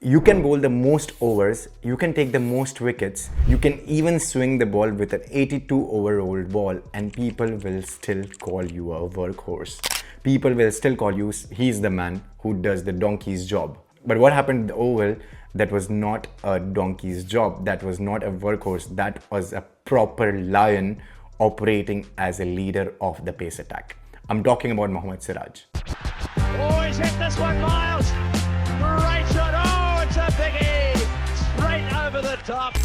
You can bowl the most overs, you can take the most wickets, you can even swing the ball with an 82-over-old ball, and people will still call you a workhorse. People will still call you, he's the man who does the donkey's job. But what happened in the Oval? That was not a donkey's job. That was not a workhorse. That was a proper lion operating as a leader of the pace attack. I'm talking about Mohammed Siraj. Oh, he's hit this one, Miles. Great shot. Oh, it's a biggie. Straight over the top.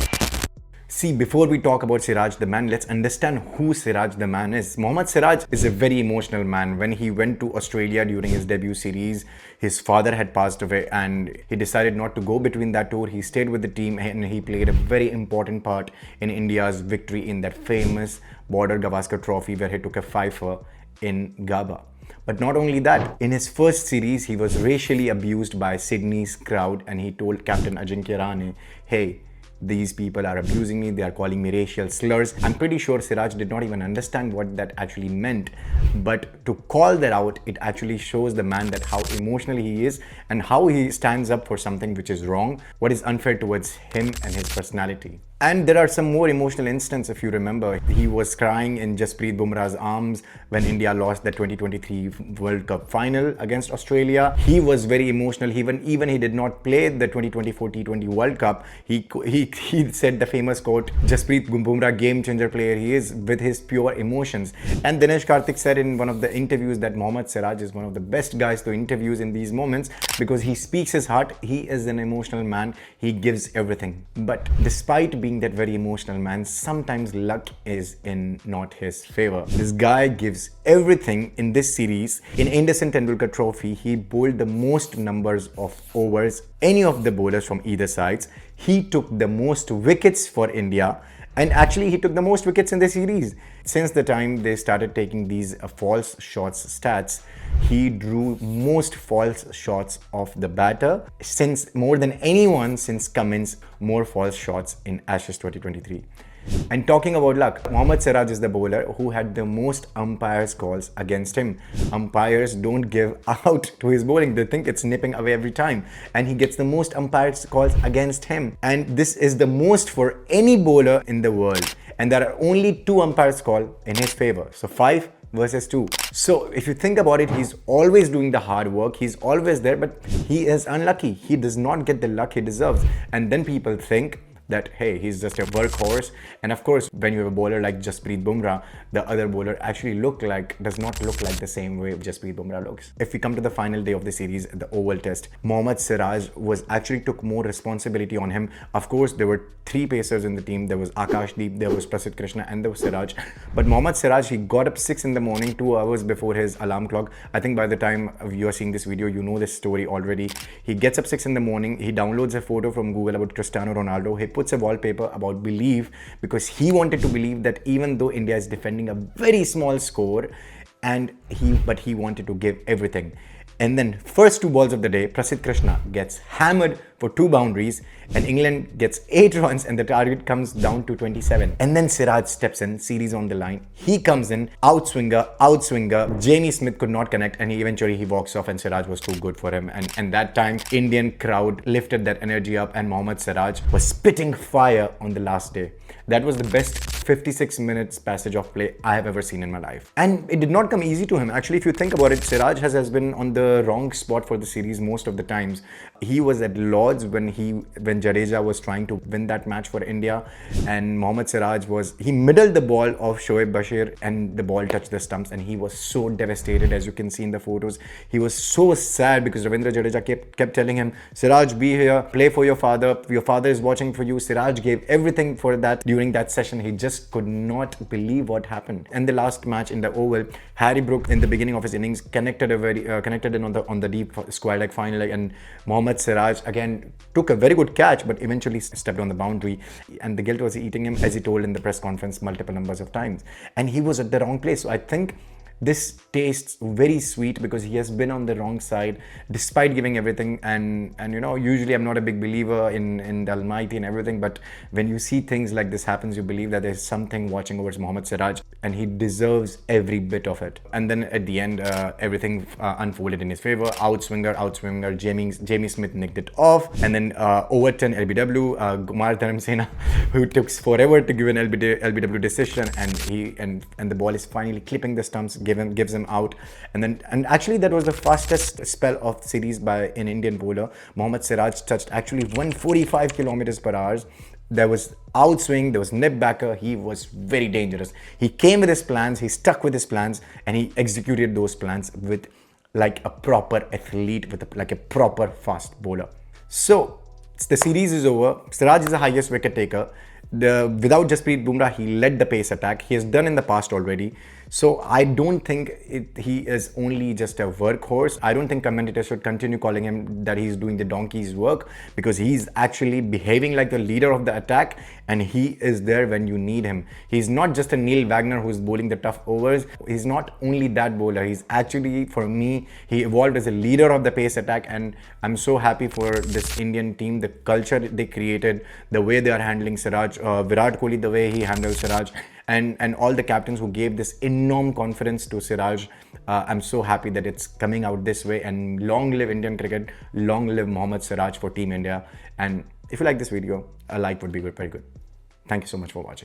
See, before we talk about Siraj the man, let's understand who Siraj the man is. Mohammed Siraj is a very emotional man. When he went to Australia during his debut series, his father had passed away and he decided not to go between that tour. He stayed with the team and he played a very important part in India's victory in that famous Border Gavaskar trophy where he took a fifer in Gabba. But not only that, in his first series, he was racially abused by Sydney's crowd and he told Captain Ajinkya Rahane, hey, these people are abusing me, they are calling me racial slurs. I'm pretty sure Siraj did not even understand what that actually meant. But to call that out, it actually shows the man that how emotional he is and how he stands up for something which is wrong, what is unfair towards him and his personality. And there are some more emotional instances if you remember. He was crying in Jasprit Bumrah's arms when India lost the 2023 World Cup final against Australia. He was very emotional. Even he did not play the 2024 T20 World Cup. He said the famous quote, Jasprit Bumrah game changer player he is with his pure emotions. And Dinesh Karthik said in one of the interviews that Mohammed Siraj is one of the best guys to interview in these moments because he speaks his heart. He is an emotional man. He gives everything. But despite being that very emotional man, sometimes luck is in not his favor. This guy gives everything in this series. In Anderson Tendulkar Trophy, he bowled the most numbers of overs, any of the bowlers from either sides. He took the most wickets for India and actually he took the most wickets in the series. Since the time they started taking these false shots stats, he drew most false shots of the batter since more than anyone since Cummins, more false shots in Ashes 2023. And talking about luck, Mohammed Siraj is the bowler who had the most umpires calls against him. Umpires don't give out to his bowling. They think it's nipping away every time. And he gets the most umpires calls against him. And this is the most for any bowler in the world. And there are only 2 umpires call in his favor. So 5 versus 2. So if you think about it, he's always doing the hard work. He's always there, but he is unlucky. He does not get the luck he deserves. And then people think that, hey, he's just a workhorse. And of course, when you have a bowler like Jasprit Bumrah, the other bowler actually does not look like the same way Jasprit Bumrah looks. If we come to the final day of the series, the Oval Test, Mohammed Siraj took more responsibility on him. Of course, there were 3 pacers in the team. There was Akashdeep, there was Prasidh, Krishna, and there was Siraj. But Mohammed Siraj, he got up 6 in the morning, 2 hours before his alarm clock. I think by the time you are seeing this video, you know this story already. He gets up 6 in the morning. He downloads a photo from Google about Cristiano Ronaldo. He puts a wallpaper about believe because he wanted to believe that even though India is defending a very small score but he wanted to give everything. And then first 2 balls of the day, Prasidh Krishna gets hammered for 2 boundaries and England gets 8 runs and the target comes down to 27. And then Siraj steps in, series on the line. He comes in, outswinger. Jamie Smith could not connect and he walks off and Siraj was too good for him. And that time, Indian crowd lifted that energy up and Mohammed Siraj was spitting fire on the last day. That was the best 56 minutes passage of play I have ever seen in my life. And it did not come easy to him. Actually, if you think about it, Siraj has been on the wrong spot for the series most of the times. He was at Lords when Jadeja was trying to win that match for India, and Mohammed Siraj he middled the ball of Shoaib Bashir and the ball touched the stumps and he was so devastated, as you can see in the photos. He was so sad because Ravindra Jadeja kept telling him, Siraj, be here, play for your father is watching for you. Siraj gave everything for that during that session. He just could not believe what happened. And the last match in the Oval, Harry Brook in the beginning of his innings connected in on the deep square leg final leg, and Mohammed Siraj again took a very good catch but eventually stepped on the boundary and the guilt was eating him, as he told in the press conference multiple numbers of times, and he was at the wrong place. So I think this tastes very sweet because he has been on the wrong side despite giving everything. And you know, usually I'm not a big believer in the Almighty and everything, but when you see things like this happens, you believe that there's something watching over Mohammed Siraj, and he deserves every bit of it. And then at the end, everything unfolded in his favor. Outswinger, Jamie Smith nicked it off, and then overton LBW, Kumar Dharamsena, who took forever to give an LBW decision, and the ball is finally clipping the stumps, gives him out. And actually that was the fastest spell of the series by an Indian bowler. Mohammed Siraj touched actually 145 kilometers per hour. There was outswing, there was nip backer. He was very dangerous. He came with his plans, he stuck with his plans, and he executed those plans with like a proper athlete, like a proper fast bowler. So the series is over. Siraj is the highest wicket taker. Without Jasprit Bumrah, he led the pace attack. He has done in the past already. So I don't think he is only just a workhorse. I don't think commentators should continue calling him that he's doing the donkey's work, because he's actually behaving like the leader of the attack, and he is there when you need him. He's not just a Neil Wagner who's bowling the tough overs. He's not only that bowler. He's actually, for me, he evolved as a leader of the pace attack, and I'm so happy for this Indian team, the culture they created, the way they are handling Siraj, Virat Kohli, the way he handles Siraj, and all the captains who gave this enormous confidence to Siraj. I'm so happy that it's coming out this way, and long live Indian cricket, long live Mohammed Siraj for Team India. And if you like this video, a like would be very good. Thank you so much for watching.